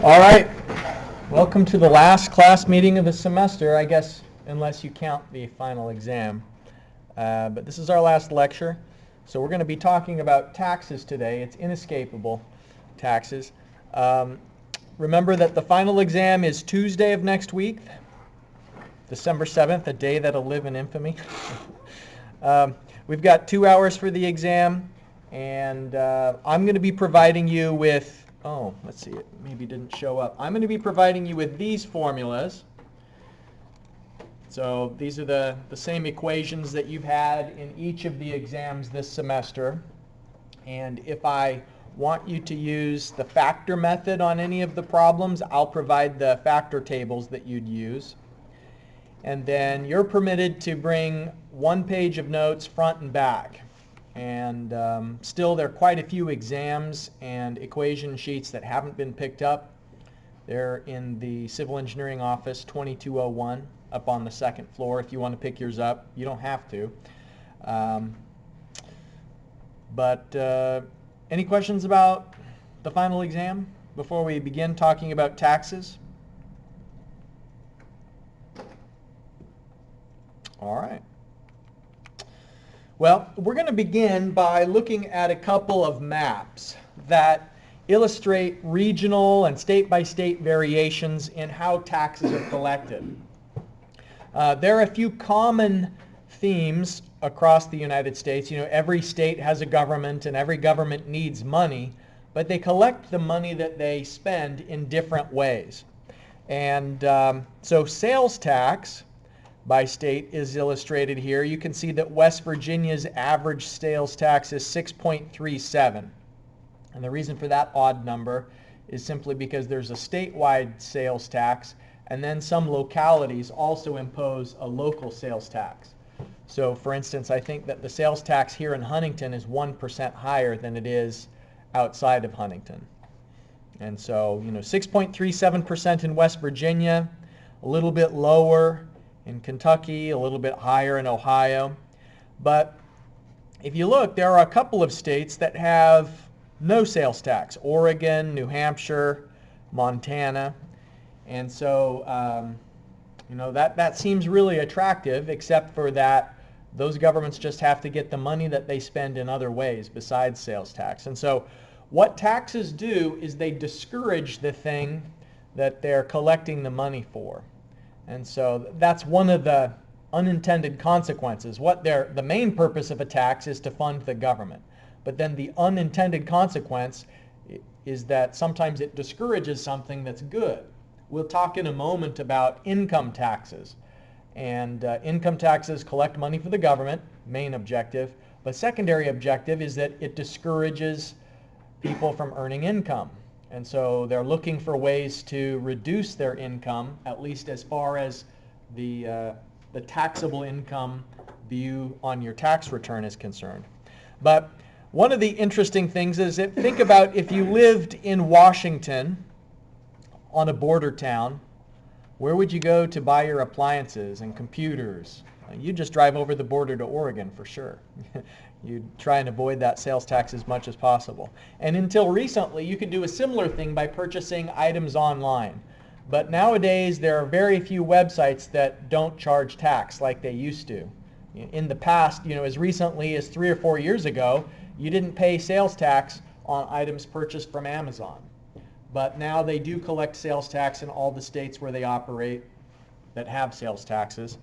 All right, welcome to the last class meeting of the semester, I guess, unless you count the final exam. But this is our last lecture, so we're going to be talking about taxes today. It's inescapable, taxes. Remember that the final exam is Tuesday of next week, December 7th, a day that'll live in infamy. We've got 2 hours for the exam, and I'm going to be providing you with, let's see, it maybe didn't show up. I'm going to be providing you with these formulas. So these are the same equations that you've had in each of the exams this semester. And if I want you to use the factor method on any of the problems, I'll provide the factor tables that you'd use. And then you're permitted to bring 1 page of notes front and back. And still, there are quite a few exams and equation sheets that haven't been picked up. They're in the Civil Engineering Office, 2201, up on the 2nd floor. If you want to pick yours up, you don't have to. Any questions about the final exam before we begin talking about taxes? All right. Well, we're going to begin by looking at a couple of maps that illustrate regional and state-by-state variations in how taxes are collected. There are a few common themes across the United States. You know, every state has a government and every government needs money, but they collect the money that they spend in different ways. And so sales tax by state is illustrated here. You can see that West Virginia's average sales tax is 6.37. And the reason for that odd number is simply because there's a statewide sales tax, and then some localities also impose a local sales tax. So for instance, I think that the sales tax here in Huntington is 1% higher than it is outside of Huntington. And so, 6.37% in West Virginia, a little bit lower in Kentucky, a little bit higher in Ohio. But if you look, there are a couple of states that have no sales tax: Oregon, New Hampshire, Montana. And so, that seems really attractive, except for that those governments just have to get the money that they spend in other ways besides sales tax. And so what taxes do is they discourage the thing that they're collecting the money for. And so that's one of the unintended consequences. The main purpose of a tax is to fund the government. But then the unintended consequence is that sometimes it discourages something that's good. We'll talk in a moment about income taxes. And income taxes collect money for the government, main objective. But secondary objective is that it discourages people from earning income. And so they're looking for ways to reduce their income, at least as far as the taxable income view on your tax return is concerned. But one of the interesting things is that think about if you lived in Washington on a border town, where would you go to buy your appliances and computers? You'd just drive over the border to Oregon for sure. You'd try and avoid that sales tax as much as possible. And until recently, you could do a similar thing by purchasing items online. But nowadays, there are very few websites that don't charge tax like they used to. In the past, as recently as 3 or 4 years ago, you didn't pay sales tax on items purchased from Amazon. But now they do collect sales tax in all the states where they operate that have sales taxes,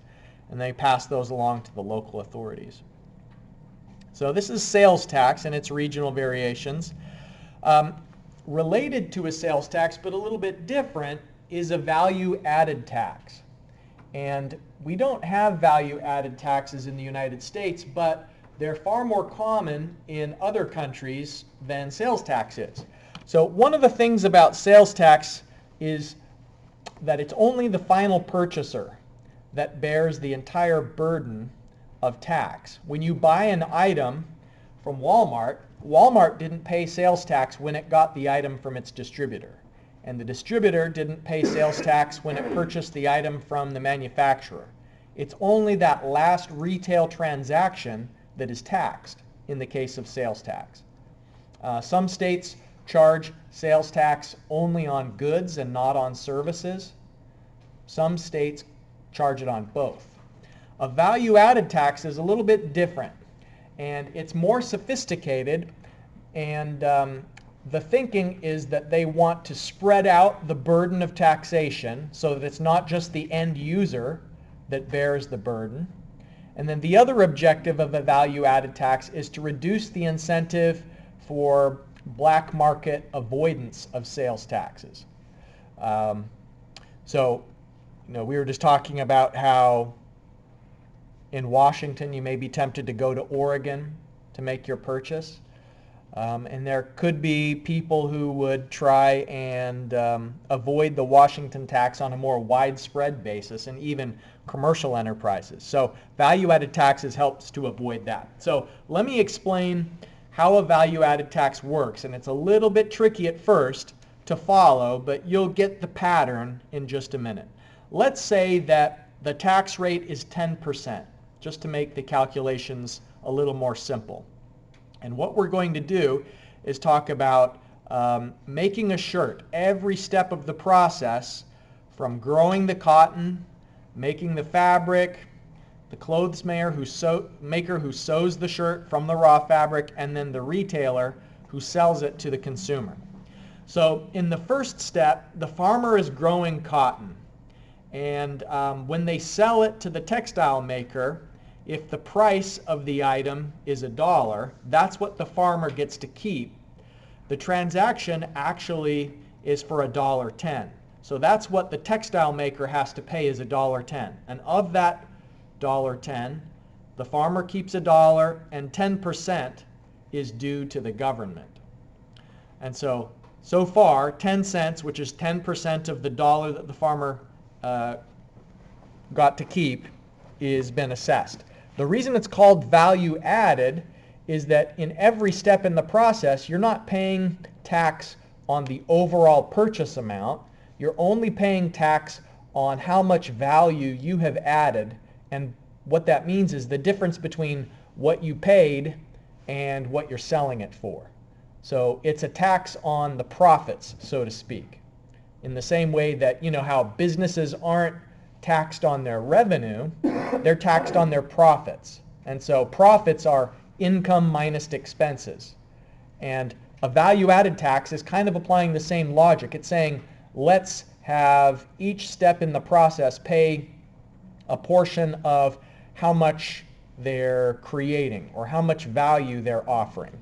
and they pass those along to the local authorities. So this is sales tax and its regional variations. Related to a sales tax, but a little bit different, is a value-added tax. And we don't have value-added taxes in the United States, but they're far more common in other countries than sales tax is. So one of the things about sales tax is that it's only the final purchaser that bears the entire burden of tax. When you buy an item from Walmart, Walmart didn't pay sales tax when it got the item from its distributor. And the distributor didn't pay sales tax when it purchased the item from the manufacturer. It's only that last retail transaction that is taxed in the case of sales tax. Some states charge sales tax only on goods and not on services. Some states charge it on both. A value-added tax is a little bit different, and it's more sophisticated, and the thinking is that they want to spread out the burden of taxation so that it's not just the end user that bears the burden. And then the other objective of a value-added tax is to reduce the incentive for black market avoidance of sales taxes. So, we were just talking about how in Washington you may be tempted to go to Oregon to make your purchase. And there could be people who would try and avoid the Washington tax on a more widespread basis, and even commercial enterprises. So value-added taxes helps to avoid that. So let me explain how a value-added tax works, and it's a little bit tricky at first to follow, but you'll get the pattern in just a minute. Let's say that the tax rate is 10%, just to make the calculations a little more simple. And what we're going to do is talk about making a shirt. Every step of the process, from growing the cotton, making the fabric, the clothes maker who sews the shirt from the raw fabric, and then the retailer who sells it to the consumer. So in the first step, the farmer is growing cotton. And when they sell it to the textile maker, if the price of the item is $1, that's what the farmer gets to keep. The transaction actually is for $1.10. So that's what the textile maker has to pay, is $1.10. And of that $1.10, the farmer keeps $1, and 10% is due to the government. And so far, 10 cents, which is 10% of the dollar that the farmer got to keep, is been assessed. The reason it's called value added is that in every step in the process, you're not paying tax on the overall purchase amount. You're only paying tax on how much value you have added, and what that means is the difference between what you paid and what you're selling it for. So it's a tax on the profits, so to speak. In the same way that, how businesses aren't taxed on their revenue, they're taxed on their profits. And so profits are income minus expenses. And a value-added tax is kind of applying the same logic. It's saying, let's have each step in the process pay a portion of how much they're creating or how much value they're offering.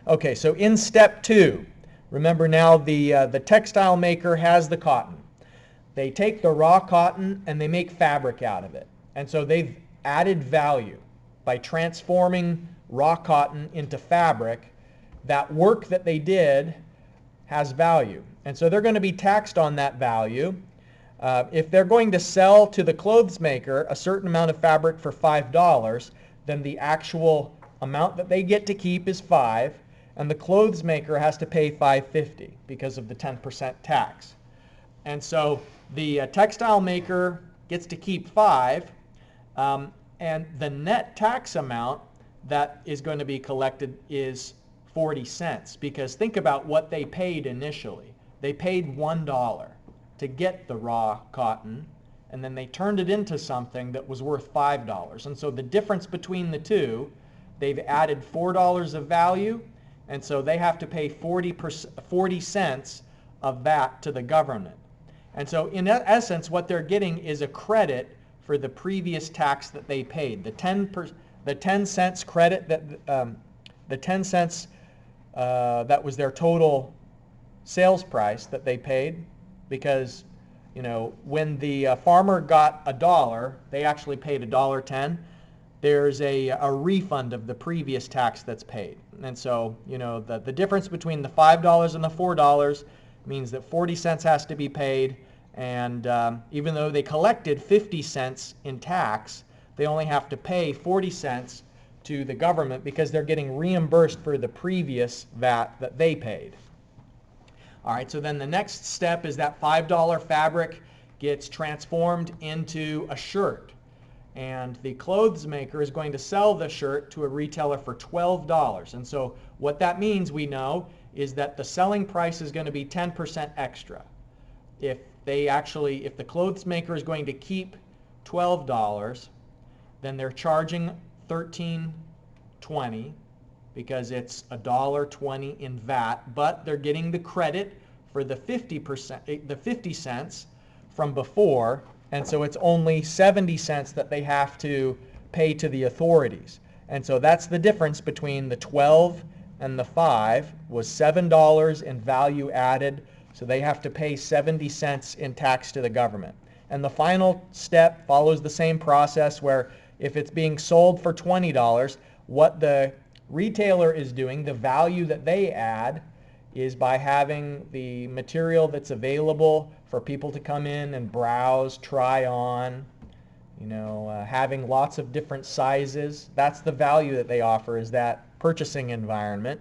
Okay, so in step 2, remember now the textile maker has the cotton. They take the raw cotton and they make fabric out of it. And so they've added value by transforming raw cotton into fabric. That work that they did has value. And so they're going to be taxed on that value. If they're going to sell to the clothes maker a certain amount of fabric for $5, then the actual amount that they get to keep is $5, and the clothes maker has to pay $5.50 because of the 10% tax. And so the textile maker gets to keep $5, and the net tax amount that is going to be collected is 40 cents, because think about what they paid initially. They paid $1 to get the raw cotton, and then they turned it into something that was worth $5. And so the difference between the two, they've added $4 of value, and so they have to pay 40 cents of that to the government. And so in essence, what they're getting is a credit for the previous tax that they paid. The 10 cents credit that the 10 cents that was their total sales price that they paid, because when the farmer got $1, they actually paid $1.10. There's a refund of the previous tax that's paid. And so the difference between the $5 and the $4 means that 40 cents has to be paid, and even though they collected 50 cents in tax, they only have to pay 40 cents to the government because they're getting reimbursed for the previous VAT that they paid. All right, so then the next step is that $5 fabric gets transformed into a shirt, and the clothes maker is going to sell the shirt to a retailer for $12. And so what that means, we know, is that the selling price is going to be 10% extra. If the clothes maker is going to keep $12, then they're charging $13.20 because it's $1.20 in VAT, but they're getting the credit for the 50 cents from before, and so it's only 70 cents that they have to pay to the authorities. And so that's the difference between the 12 and the 5 was $7 in value added, so they have to pay 70 cents in tax to the government. And the final step follows the same process where if it's being sold for $20, what the retailer is doing, the value that they add, is by having the material that's available for people to come in and browse, try on, having lots of different sizes. That's the value that they offer, is that purchasing environment.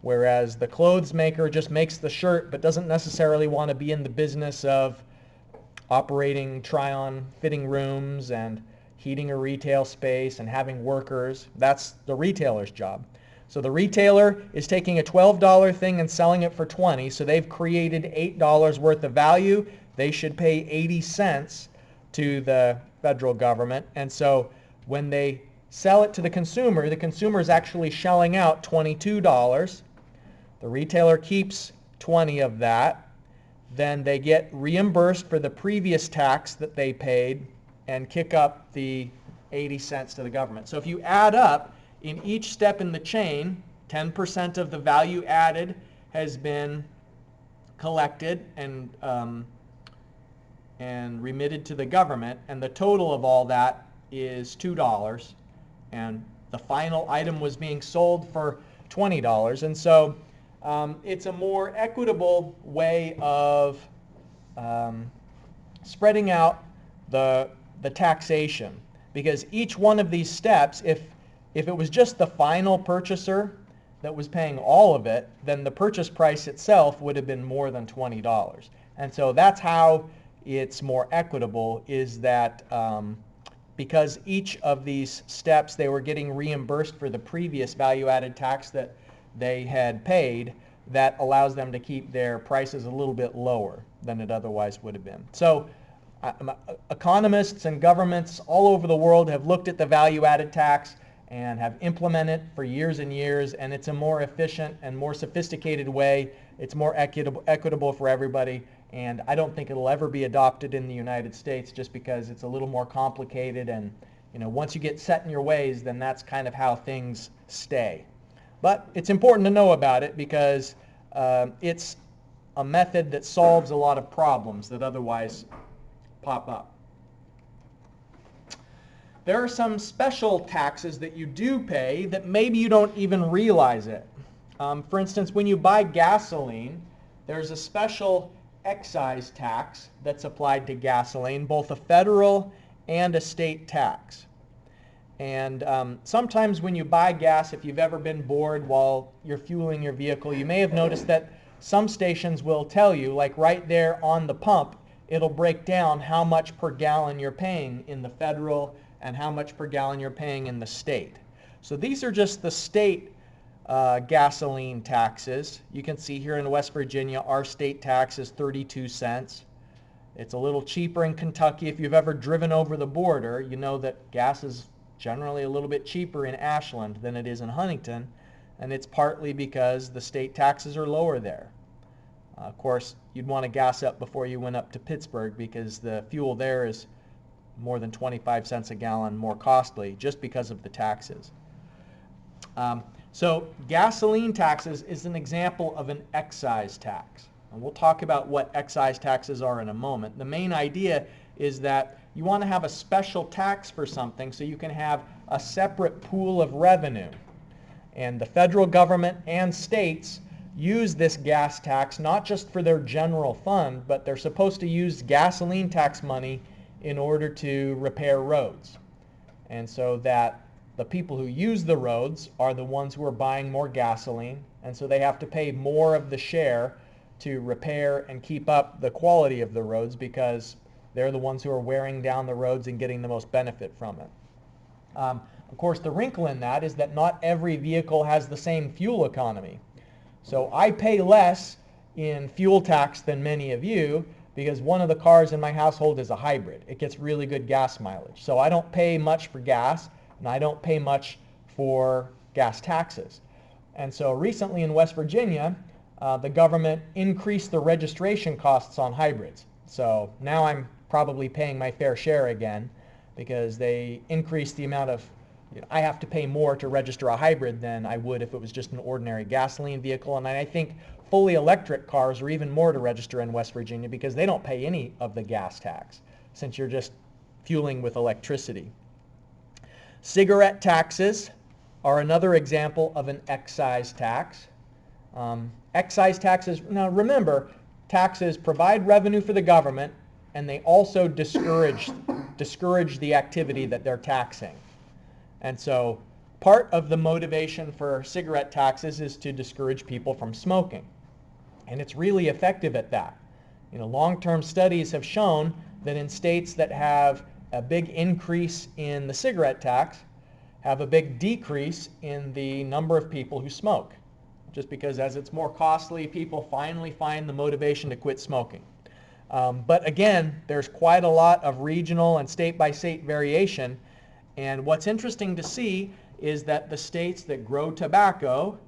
Whereas the clothes maker just makes the shirt but doesn't necessarily want to be in the business of operating try-on fitting rooms and heating a retail space and having workers. That's the retailer's job. So the retailer is taking a $12 thing and selling it for $20, so they've created $8 worth of value. They should pay 80 cents to the federal government. And so when they sell it to the consumer is actually shelling out $22. The retailer keeps 20 of that. Then they get reimbursed for the previous tax that they paid and kick up the 80 cents to the government. So if you add up, in each step in the chain, 10% of the value added has been collected and remitted to the government, and the total of all that is $2, and the final item was being sold for $20. And so it's a more equitable way of spreading out the taxation, because each one of these steps, if it was just the final purchaser that was paying all of it, then the purchase price itself would have been more than $20. And so that's how it's more equitable, is that because each of these steps they were getting reimbursed for the previous value-added tax that they had paid, that allows them to keep their prices a little bit lower than it otherwise would have been. So economists and governments all over the world have looked at the value-added tax and have implemented it for years and years, and it's a more efficient and more sophisticated way. It's more equitable for everybody, and I don't think it'll ever be adopted in the United States just because it's a little more complicated, and once you get set in your ways, then that's kind of how things stay. But it's important to know about it because it's a method that solves a lot of problems that otherwise pop up. There are some special taxes that you do pay that maybe you don't even realize it. For instance, when you buy gasoline, there's a special excise tax that's applied to gasoline, both a federal and a state tax. And sometimes when you buy gas, if you've ever been bored while you're fueling your vehicle, you may have noticed that some stations will tell you, like right there on the pump, it'll break down how much per gallon you're paying in the federal and how much per gallon you're paying in the state. So these are just the state gasoline taxes. You can see here in West Virginia, our state tax is 32 cents. It's a little cheaper in Kentucky. If you've ever driven over the border, you know that gas is generally a little bit cheaper in Ashland than it is in Huntington, and it's partly because the state taxes are lower there. Of course, you'd want to gas up before you went up to Pittsburgh because the fuel there is more than 25 cents a gallon more costly just because of the taxes. So gasoline taxes is an example of an excise tax. And we'll talk about what excise taxes are in a moment. The main idea is that you want to have a special tax for something so you can have a separate pool of revenue. And the federal government and states use this gas tax not just for their general fund, but they're supposed to use gasoline tax money in order to repair roads. And so that the people who use the roads are the ones who are buying more gasoline, and so they have to pay more of the share to repair and keep up the quality of the roads because they're the ones who are wearing down the roads and getting the most benefit from it. Of course, the wrinkle in that is that not every vehicle has the same fuel economy. So I pay less in fuel tax than many of you because one of the cars in my household is a hybrid. It gets really good gas mileage. So I don't pay much for gas, and I don't pay much for gas taxes. And so recently in West Virginia, the government increased the registration costs on hybrids. So now I'm probably paying my fair share again because they increased the amount of, I have to pay more to register a hybrid than I would if it was just an ordinary gasoline vehicle. And I think fully electric cars are even more to register in West Virginia because they don't pay any of the gas tax since you're just fueling with electricity. Cigarette taxes are another example of an excise tax. Excise taxes, now remember, taxes provide revenue for the government and they also discourage the activity that they're taxing. And so part of the motivation for cigarette taxes is to discourage people from smoking. And it's really effective at that. Long-term studies have shown that in states that have a big increase in the cigarette tax have a big decrease in the number of people who smoke. Just because as it's more costly, people finally find the motivation to quit smoking. But again, there's quite a lot of regional and state-by-state variation. And what's interesting to see is that the states that grow tobacco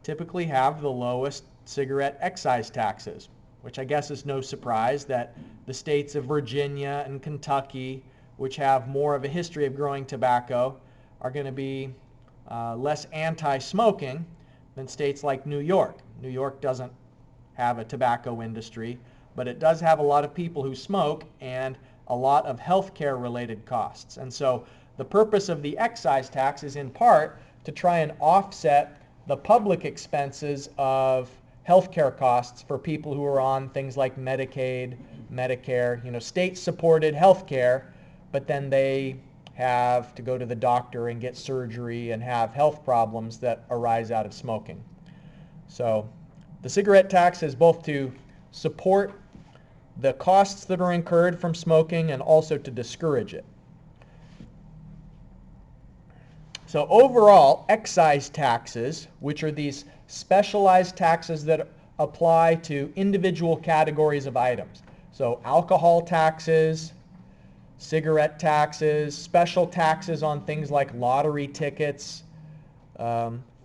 typically have the lowest cigarette excise taxes, which I guess is no surprise that the states of Virginia and Kentucky, which have more of a history of growing tobacco, are going to be less anti-smoking than states like New York. New York doesn't have a tobacco industry, but it does have a lot of people who smoke and a lot of healthcare related costs. And so the purpose of the excise tax is in part to try and offset the public expenses of healthcare costs for people who are on things like Medicaid, Medicare, state-supported healthcare, but then they have to go to the doctor and get surgery and have health problems that arise out of smoking. So the cigarette tax is both to support the costs that are incurred from smoking and also to discourage it. So overall, excise taxes, which are these specialized taxes that apply to individual categories of items. So alcohol taxes, cigarette taxes, special taxes on things like lottery tickets.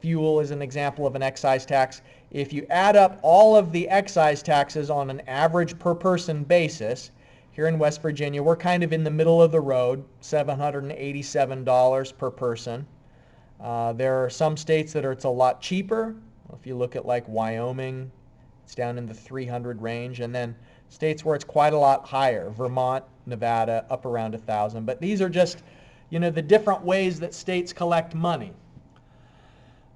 Fuel is an example of an excise tax. If you add up all of the excise taxes on an average per person basis, here in West Virginia, we're kind of in the middle of the road, $787 per person. There are some states that it's a lot cheaper. If you look at like Wyoming, it's down in the 300 range, and then states where it's quite a lot higher, Vermont, Nevada, up around 1,000. But these are just, the different ways that states collect money.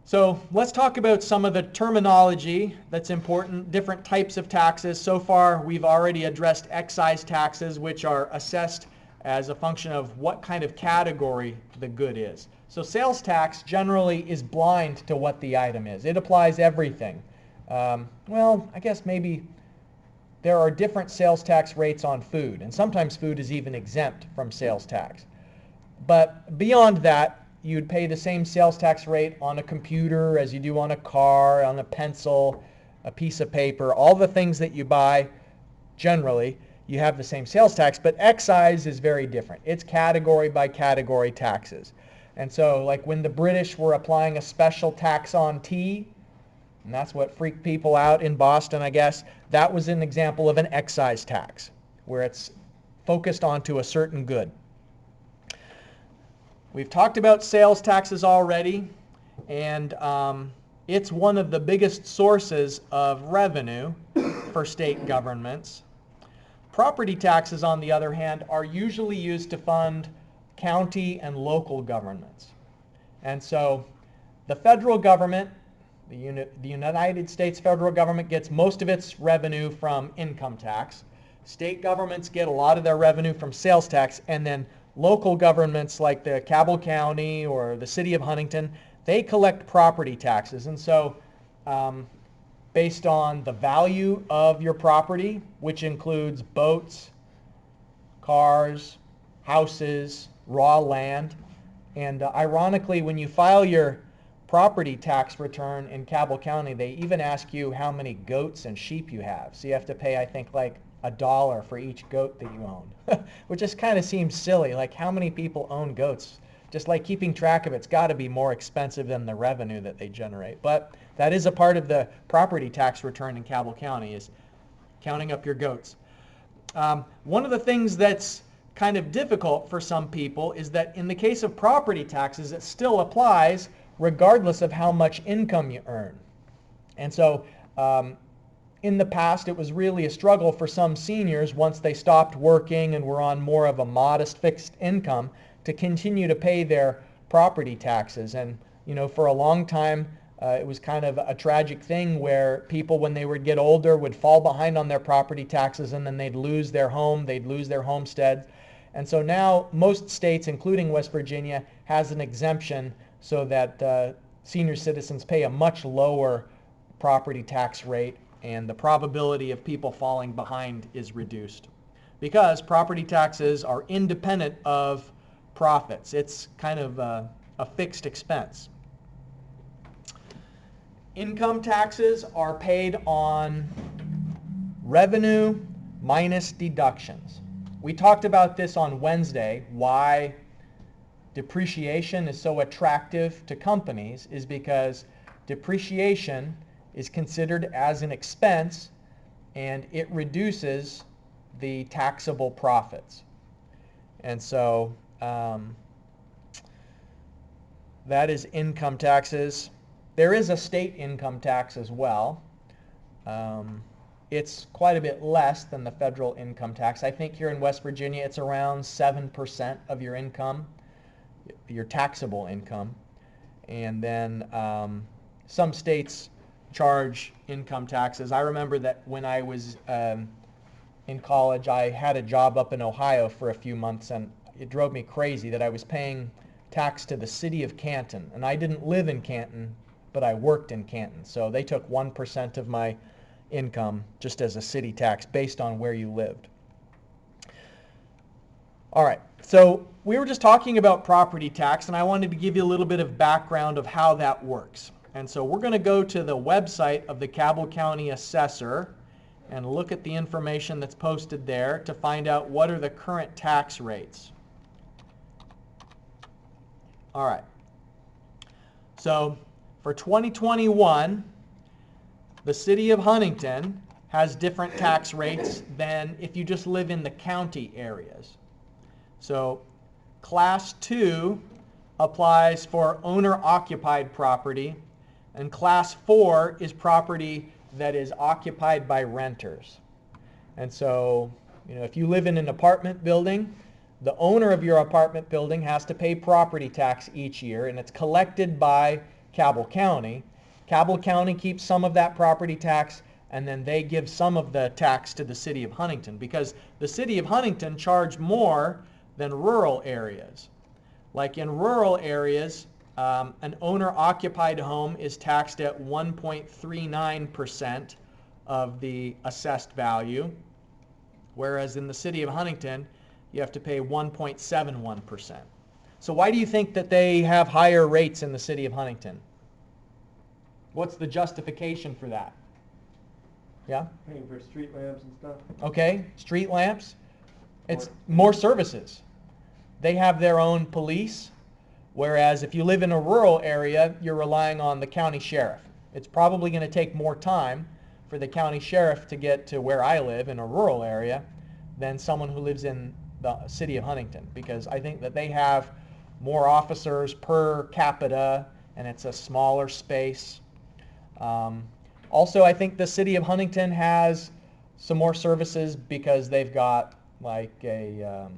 So let's talk about some of the terminology that's important, different types of taxes. So far, we've already addressed excise taxes, which are assessed as a function of what kind of category the good is. So sales tax generally is blind to what the item is. It applies everything. Well, I guess maybe there are different sales tax rates on food, and sometimes food is even exempt from sales tax. But beyond that, you'd pay the same sales tax rate on a computer as you do on a car, on a pencil, a piece of paper, all the things that you buy, generally, you have the same sales tax, but excise is very different. It's category by category taxes. And so, like when the British were applying a special tax on tea, and that's what freaked people out in Boston, I guess, that was an example of an excise tax, where it's focused onto a certain good. We've talked about sales taxes already, and it's one of the biggest sources of revenue for state governments. Property taxes, on the other hand, are usually used to fund county and local governments. And so the federal government, the United States federal government, gets most of its revenue from income tax. State governments get a lot of their revenue from sales tax, and then local governments like the Cabell County or the city of Huntington, they collect property taxes. And so based on the value of your property, which includes boats, cars, houses, raw land, and ironically, when you file your property tax return in Cabell County, they even ask you how many goats and sheep you have. So you have to pay, I think, like $1 for each goat that you own, which just kind of seems silly. Like, how many people own goats? Just like keeping track of it's got to be more expensive than the revenue that they generate. But that is a part of the property tax return in Cabell County, is counting up your goats. One of the things that's kind of difficult for some people is that in the case of property taxes, it still applies regardless of how much income you earn. And so in the past, it was really a struggle for some seniors once they stopped working and were on more of a modest fixed income to continue to pay their property taxes. And, you know, for a long time, it was kind of a tragic thing where people, when they would get older, would fall behind on their property taxes, and then they'd lose their home, they'd lose their homestead. And so now most states, including West Virginia, has an exemption so that senior citizens pay a much lower property tax rate, and the probability of people falling behind is reduced because property taxes are independent of profits. It's kind of a fixed expense. Income taxes are paid on revenue minus deductions. We talked about this on Wednesday, why depreciation is so attractive to companies is because depreciation is considered as an expense and it reduces the taxable profits. And so that is income taxes. There is a state income tax as well. It's quite a bit less than the federal income tax. I think here in West Virginia it's around 7% of your income, your taxable income. And then some states charge income taxes. I remember that when I was in college, I had a job up in Ohio for a few months, and it drove me crazy that I was paying tax to the city of Canton. And I didn't live in Canton, but I worked in Canton. So they took 1% of my income just as a city tax based on where you lived. All right, so we were just talking about property tax, and I wanted to give you a little bit of background of how that works. And so we're going to go to the website of the Cabell County Assessor and look at the information that's posted there to find out what are the current tax rates. All right, so for 2021, the city of Huntington has different tax rates than if you just live in the county areas. So Class 2 applies for owner-occupied property, and Class 4 is property that is occupied by renters. And so, you know, if you live in an apartment building, the owner of your apartment building has to pay property tax each year, and it's collected by Cabell County. Cabell County keeps some of that property tax, and then they give some of the tax to the city of Huntington, because the city of Huntington charge more than rural areas. Like in rural areas, an owner-occupied home is taxed at 1.39% of the assessed value, whereas in the city of Huntington, you have to pay 1.71%. So why do you think that they have higher rates in the city of Huntington? What's the justification for that? Yeah? Paying for street lamps and stuff. Okay, street lamps. It's more services. They have their own police, whereas if you live in a rural area, you're relying on the county sheriff. It's probably going to take more time for the county sheriff to get to where I live in a rural area than someone who lives in the city of Huntington, because I think that they have more officers per capita and it's a smaller space. Also, I think the city of Huntington has some more services because they've got like a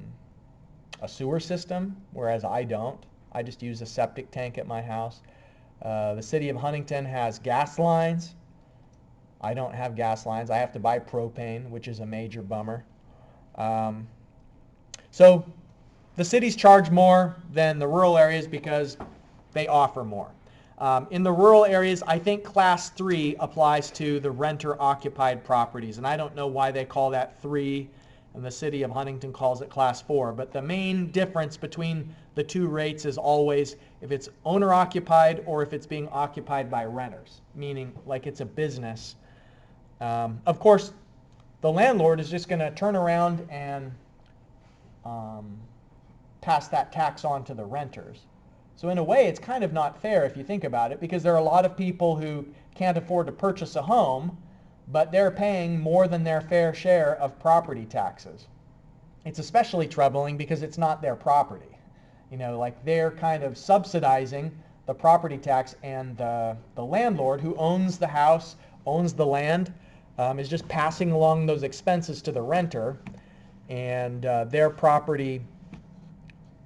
sewer system, whereas I don't. I just use a septic tank at my house. The city of Huntington has gas lines. I don't have gas lines. I have to buy propane, which is a major bummer. So the cities charge more than the rural areas because they offer more. In the rural areas, I think Class 3 applies to the renter-occupied properties, and I don't know why they call that 3. and the city of Huntington calls it Class 4. But the main difference between the two rates is always if it's owner-occupied or if it's being occupied by renters, meaning like it's a business. Of course, the landlord is just going to turn around and pass that tax on to the renters. So in a way, it's kind of not fair if you think about it, because there are a lot of people who can't afford to purchase a home, but they're paying more than their fair share of property taxes. It's especially troubling because it's not their property. You know, like they're kind of subsidizing the property tax, and the landlord who owns the house, owns the land, is just passing along those expenses to the renter, and their property,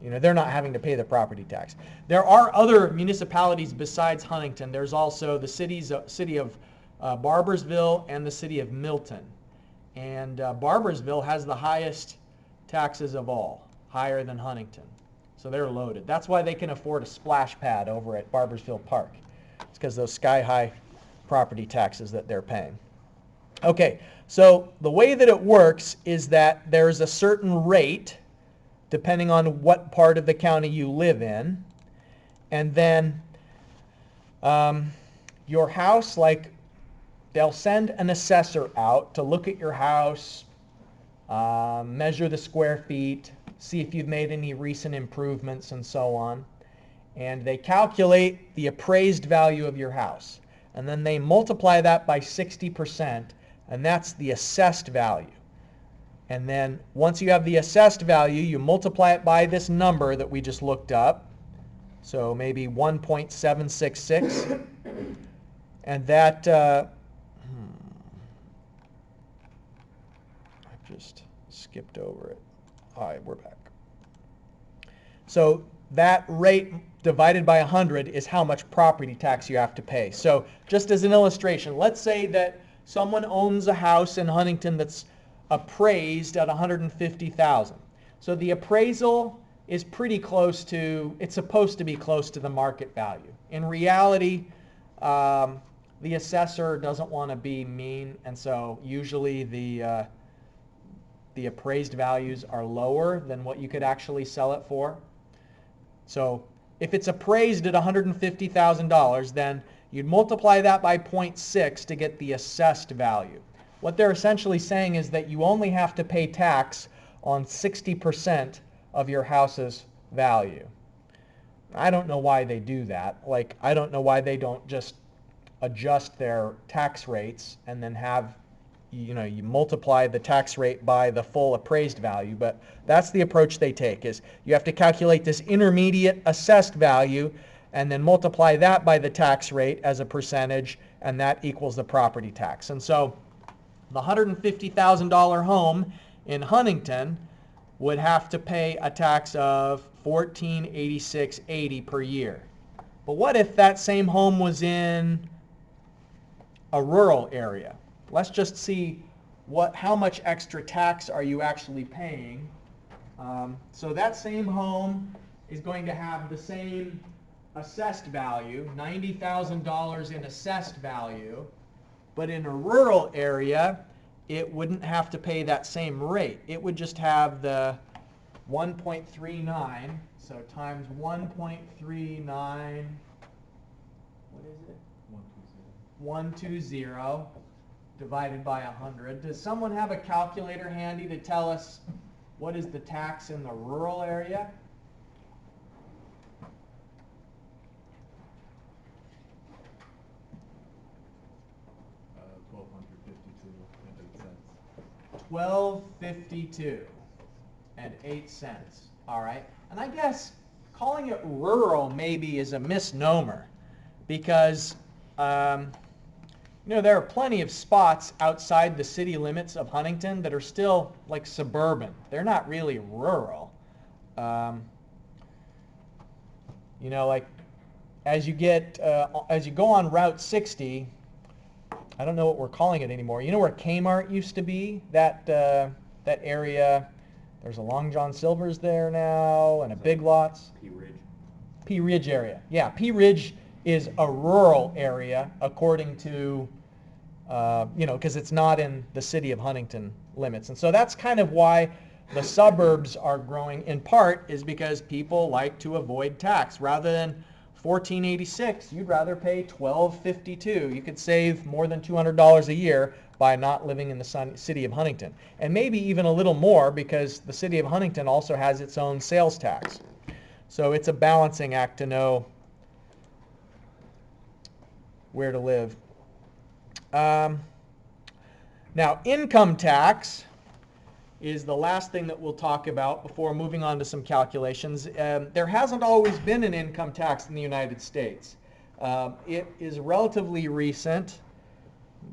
you know, they're not having to pay the property tax. There are other municipalities besides Huntington. There's also the city of Barboursville and the city of Milton. And Barboursville has the highest taxes of all, higher than Huntington. So they're loaded. That's why they can afford a splash pad over at Barboursville Park. It's because those sky-high property taxes that they're paying. Okay, so the way that it works is that there's a certain rate depending on what part of the county you live in. And then your house, like they'll send an assessor out to look at your house, measure the square feet, see if you've made any recent improvements and so on. And they calculate the appraised value of your house. And then they multiply that by 60%, and that's the assessed value. And then once you have the assessed value, you multiply it by this number that we just looked up. So maybe 1.766. And that, I just skipped over it. All right, we're back. So that rate divided by 100 is how much property tax you have to pay. So just as an illustration, let's say that someone owns a house in Huntington that's appraised at $150,000. So the appraisal is pretty close to, it's supposed to be close to the market value. In reality, the assessor doesn't want to be mean, and so usually the appraised values are lower than what you could actually sell it for. So if it's appraised at $150,000, then you'd multiply that by 0.6 to get the assessed value. What they're essentially saying is that you only have to pay tax on 60% of your house's value. I don't know why they do that. Like, I don't know why they don't just adjust their tax rates and then have, you know, you multiply the tax rate by the full appraised value. But that's the approach they take, is you have to calculate this intermediate assessed value and then multiply that by the tax rate as a percentage, and that equals the property tax. And so the $150,000 home in Huntington would have to pay a tax of $1,486.80 per year. But what if that same home was in a rural area? Let's just see how much extra tax are you actually paying. So that same home is going to have the same assessed value, $90,000 in assessed value, but in a rural area, it wouldn't have to pay that same rate. It would just have the 1.39, so times 1.39, what is it? 120 divided by 100. Does someone have a calculator handy to tell us what is the tax in the rural area? $12.52 and 8 cents. All right, and I guess calling it rural maybe is a misnomer, because you know, there are plenty of spots outside the city limits of Huntington that are still like suburban. They're not really rural. You know, like as you go on Route 60, I don't know what we're calling it anymore. You know where Kmart used to be? That area. There's a Long John Silver's there now, and a Big Lots. P Ridge. P Ridge area. Yeah, P Ridge is a rural area according to because it's not in the city of Huntington limits. And so that's kind of why the suburbs are growing, in part is because people like to avoid tax. Rather than $14.86, you'd rather pay $12.52. You could save more than $200 a year by not living in the city of Huntington. And maybe even a little more, because the city of Huntington also has its own sales tax. So it's a balancing act to know where to live. Now, income tax is the last thing that we'll talk about before moving on to some calculations. There hasn't always been an income tax in the United States. It is relatively recent.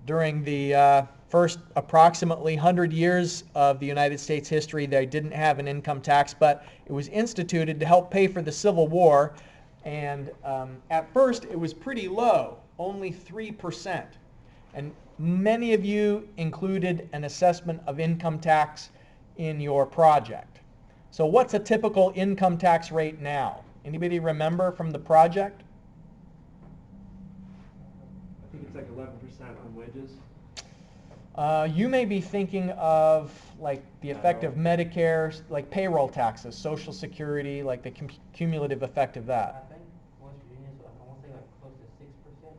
During the first approximately 100 years of the United States history, they didn't have an income tax, but it was instituted to help pay for the Civil War. And at first, it was pretty low, only 3%. And many of you included an assessment of income tax in your project. So what's a typical income tax rate now? Anybody remember from the project? I think it's like 11% on wages. You may be thinking of like the effect of Medicare, like payroll taxes, Social Security, like the cumulative effect of that. I think West Virginia's, I want to say like close to 6% or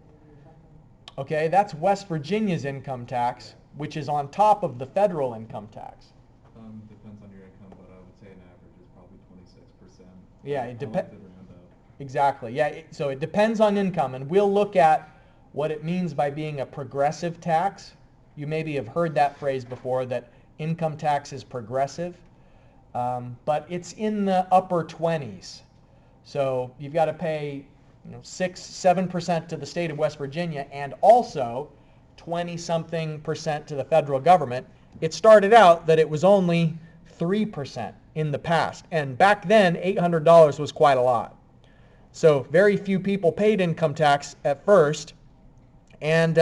something. Okay, that's West Virginia's income tax, which is on top of the federal income tax. Depends on your income, but I would say an average is probably 26%. Yeah, it depends. Round up. Exactly. Yeah, so it depends on income, and we'll look at what it means by being a progressive tax. You maybe have heard that phrase before, that income tax is progressive, but it's in the upper 20s. So you've got to pay 6-7% to the state of West Virginia, and also 20-something% to the federal government. It started out that it was only 3% in the past, and back then $800 was quite a lot. So very few people paid income tax at first, and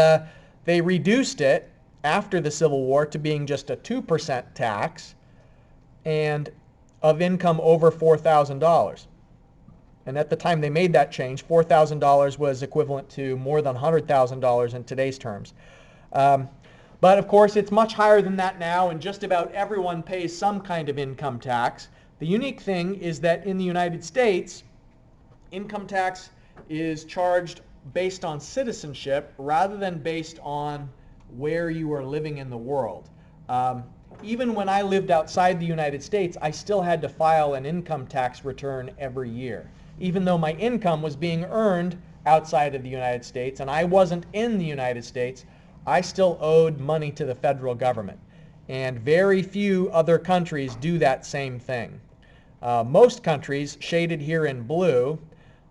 they reduced it after the Civil War to being just a 2% tax and of income over $4,000. And at the time they made that change, $4,000 was equivalent to more than $100,000 in today's terms. But of course, it's much higher than that now, and just about everyone pays some kind of income tax. The unique thing is that in the United States, income tax is charged based on citizenship rather than based on where you are living in the world. Even when I lived outside the United States, I still had to file an income tax return every year, even though my income was being earned outside of the United States and I wasn't in the United States. I still owed money to the federal government. And very few other countries do that same thing. Most countries, shaded here in blue,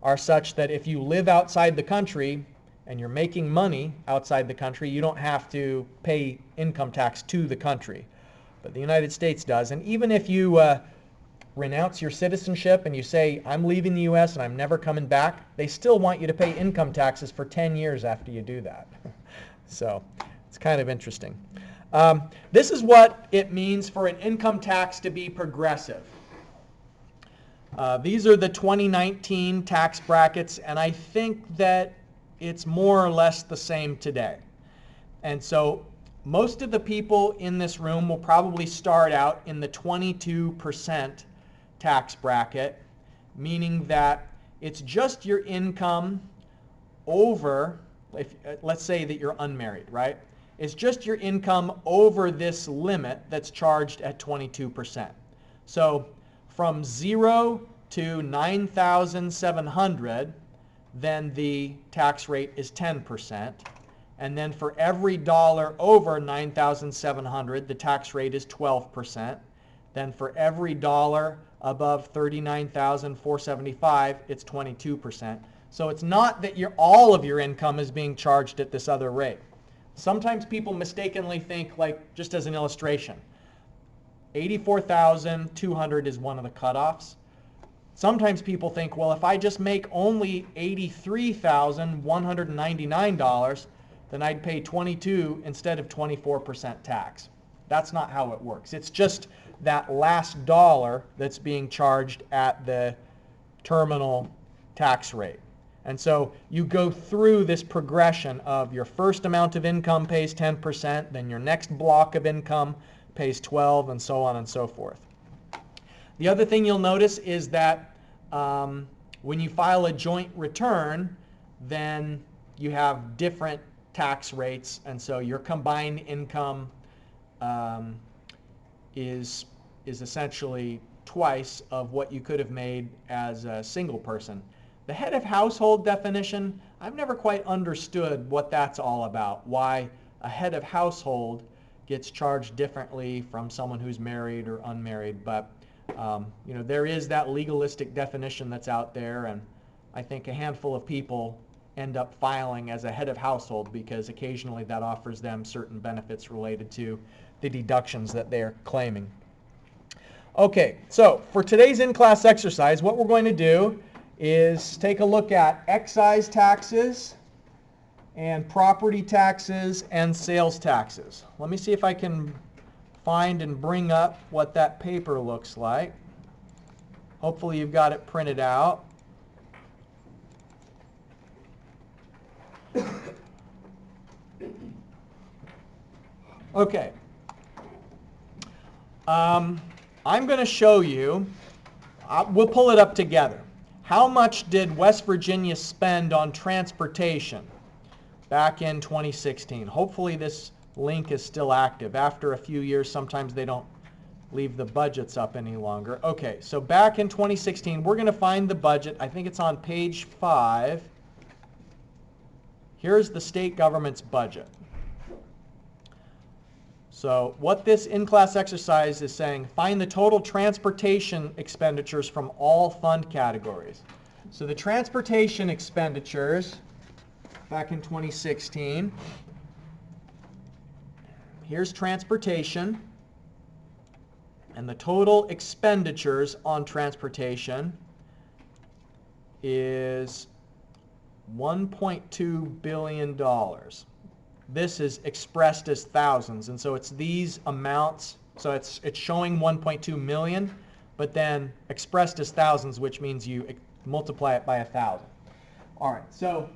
are such that if you live outside the country and you're making money outside the country, you don't have to pay income tax to the country. But the United States does. And even if you renounce your citizenship and you say, I'm leaving the U.S. and I'm never coming back, they still want you to pay income taxes for 10 years after you do that. So it's kind of interesting. This is what it means for an income tax to be progressive. These are the 2019 tax brackets, and I think that it's more or less the same today. And so most of the people in this room will probably start out in the 22% tax bracket, meaning that it's just your income over, let's say that you're unmarried, right? It's just your income over this limit that's charged at 22%. So from 0 to 9,700, then the tax rate is 10%. And then for every dollar over 9,700, the tax rate is 12%. Then for every dollar above 39,475, it's 22%. So it's not that all of your income is being charged at this other rate. Sometimes people mistakenly think, like, just as an illustration, 84,200 is one of the cutoffs. Sometimes people think, well, if I just make only $83,199, then I'd pay 22 instead of 24% tax. That's not how it works. It's just that last dollar that's being charged at the terminal tax rate. And so you go through this progression of your first amount of income pays 10%, then your next block of income pays 12, and so on and so forth. The other thing you'll notice is that when you file a joint return, then you have different tax rates, and so your combined income is essentially twice of what you could have made as a single person. The head of household definition, I've never quite understood what that's all about, why a head of household gets charged differently from someone who's married or unmarried, but there is that legalistic definition that's out there, and I think a handful of people end up filing as a head of household because occasionally that offers them certain benefits related to the deductions that they're claiming. Okay, so for today's in-class exercise, what we're going to do is take a look at excise taxes and property taxes and sales taxes. Let me see if I can find and bring up what that paper looks like. Hopefully you've got it printed out. Okay. I'm going to show you, we'll pull it up together. How much did West Virginia spend on transportation back in 2016? Hopefully this link is still active. After a few years, sometimes they don't leave the budgets up any longer. Okay, so back in 2016, we're going to find the budget. I think it's on page 5. Here's the state government's budget. So what this in-class exercise is saying, find the total transportation expenditures from all fund categories. So the transportation expenditures back in 2016, here's transportation, and the total expenditures on transportation is $1.2 billion. This is expressed as thousands, and so it's these amounts. So it's showing 1.2 million, but then expressed as thousands, which means you multiply it by 1,000. All right, so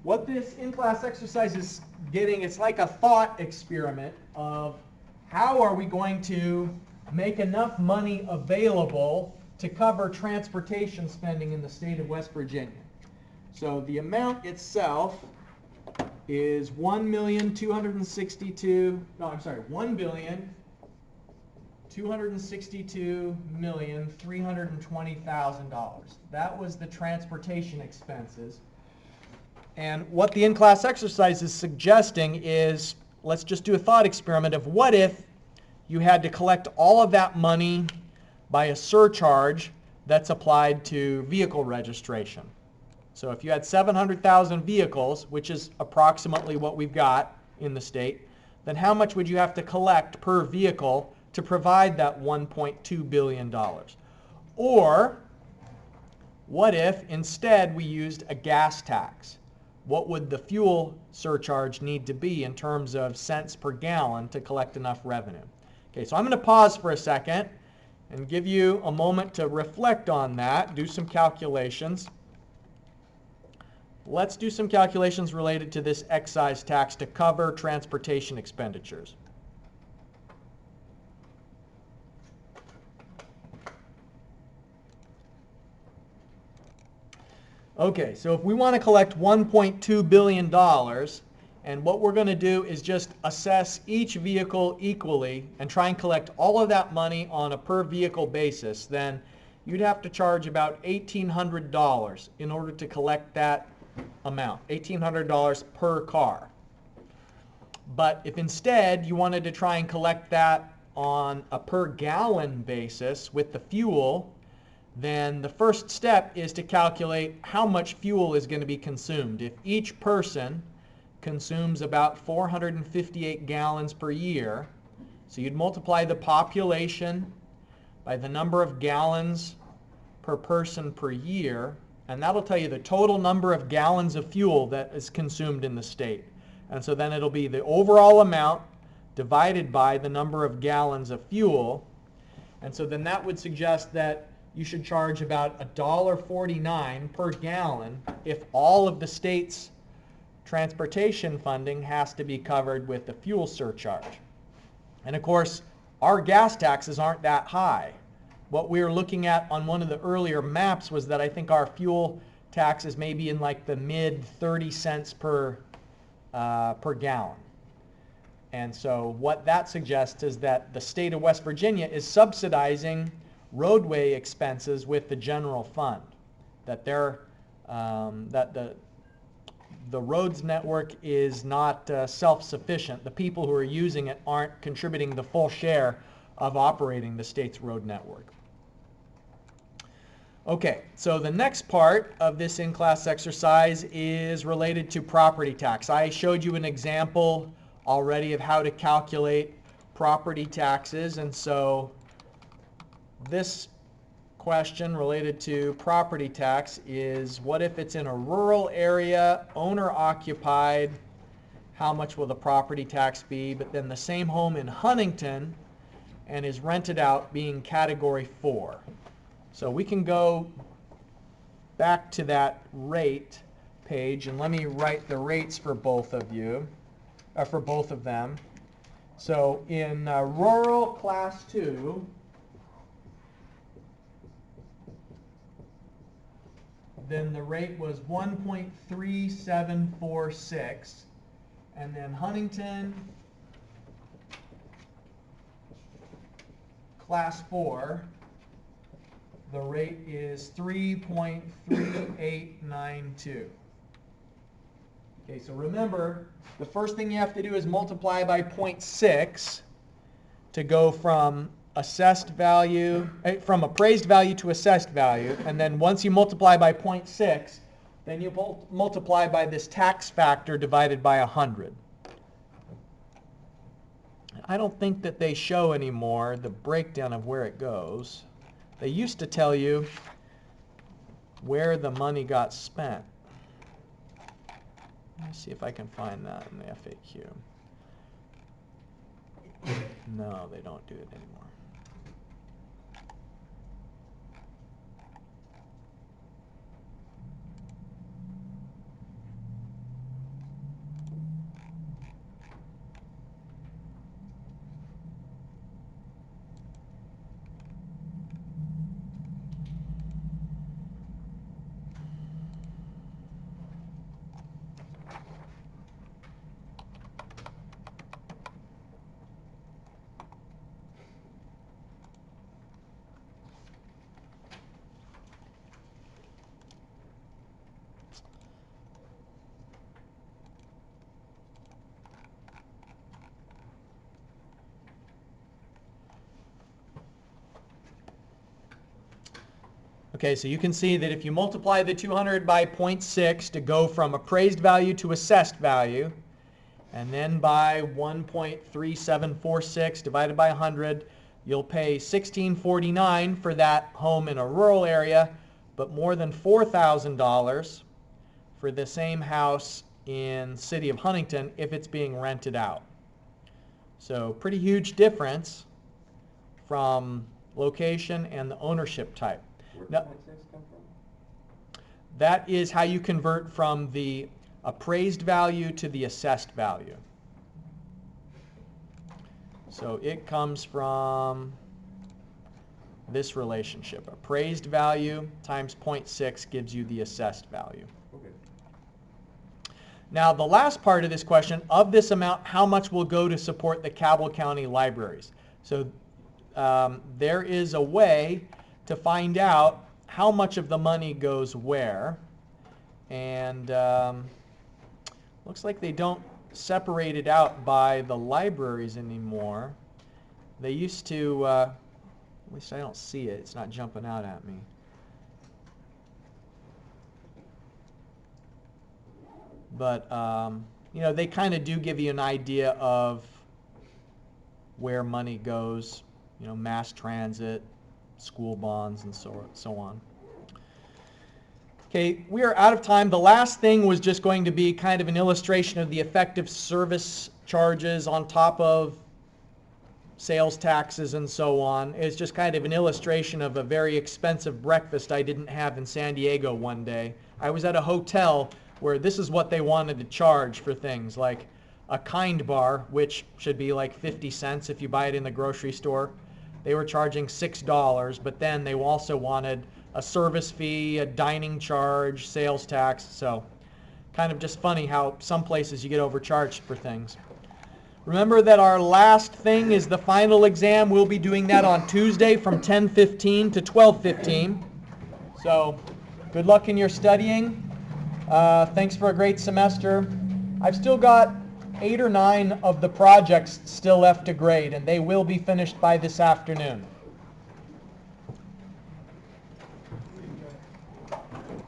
what this in-class exercise is getting, it's like a thought experiment of how are we going to make enough money available to cover transportation spending in the state of West Virginia. So the amount itself is $1,262,320,000. That was the transportation expenses. And what the in-class exercise is suggesting is, let's just do a thought experiment of what if you had to collect all of that money by a surcharge that's applied to vehicle registration. So if you had 700,000 vehicles, which is approximately what we've got in the state, then how much would you have to collect per vehicle to provide that $1.2 billion? Or what if instead we used a gas tax? What would the fuel surcharge need to be in terms of cents per gallon to collect enough revenue? Okay, so I'm going to pause for a second and give you a moment to reflect on that, do some calculations. Let's do some calculations related to this excise tax to cover transportation expenditures. Okay, so if we want to collect $1.2 billion, and what we're going to do is just assess each vehicle equally and try and collect all of that money on a per vehicle basis, then you'd have to charge about $1,800 in order to collect that amount, $1,800 per car. But if instead you wanted to try and collect that on a per gallon basis with the fuel, then the first step is to calculate how much fuel is going to be consumed. If each person consumes about 458 gallons per year, so you'd multiply the population by the number of gallons per person per year, and that'll tell you the total number of gallons of fuel that is consumed in the state. And so then it'll be the overall amount divided by the number of gallons of fuel. And so then that would suggest that you should charge about $1.49 per gallon if all of the state's transportation funding has to be covered with the fuel surcharge. And of course, our gas taxes aren't that high. What we were looking at on one of the earlier maps was that I think our fuel taxes may be in like the mid 30 cents per gallon. And so what that suggests is that the state of West Virginia is subsidizing roadway expenses with the general fund. That the roads network is not self-sufficient. The people who are using it aren't contributing the full share of operating the state's road network. Okay, so the next part of this in-class exercise is related to property tax. I showed you an example already of how to calculate property taxes, and so this question related to property tax is, what if it's in a rural area, owner-occupied, how much will the property tax be? But then the same home in Huntington and is rented out, being category 4. So we can go back to that rate page, and let me write the rates for both of you, for both of them. So in rural class 2, then the rate was 1.3746, and then Huntington class 4, the rate is 3.3892. Okay, so remember, the first thing you have to do is multiply by 0.6 to go from assessed value, from appraised value to assessed value, and then once you multiply by 0.6, then you multiply by this tax factor divided by 100. I don't think that they show anymore the breakdown of where it goes. They used to tell you where the money got spent. Let me see if I can find that in the FAQ. No, they don't do it anymore. Okay, so you can see that if you multiply the 200 by 0.6 to go from appraised value to assessed value, and then by 1.3746 divided by 100, you'll pay $1,649 for that home in a rural area, but more than $4,000 for the same house in city of Huntington if it's being rented out. So pretty huge difference from location and the ownership type. Now, that is how you convert from the appraised value to the assessed value. So it comes from this relationship. Appraised value times 0.6 gives you the assessed value. Okay. Now the last part of this question, of this amount, how much will go to support the Cabell County libraries? So there is a way to find out how much of the money goes where, and looks like they don't separate it out by the libraries anymore. They used to, at least I don't see it, it's not jumping out at me. But you know, they kind of do give you an idea of where money goes, you know, mass transit, school bonds, and so on. Okay, we are out of time. The last thing was just going to be kind of an illustration of the effective service charges on top of sales taxes and so on. It's just kind of an illustration of a very expensive breakfast I didn't have in San Diego one day. I was at a hotel where this is what they wanted to charge for things like a Kind bar, which should be like 50 cents if you buy it in the grocery store. They were charging $6, but then they also wanted a service fee, a dining charge, sales tax. So kind of just funny how some places you get overcharged for things. Remember that our last thing is the final exam. We'll be doing that on Tuesday from 10:15 to 12:15. So good luck in your studying. Thanks for a great semester. I've still got 8 or 9 of the projects still left to grade, and they will be finished by this afternoon.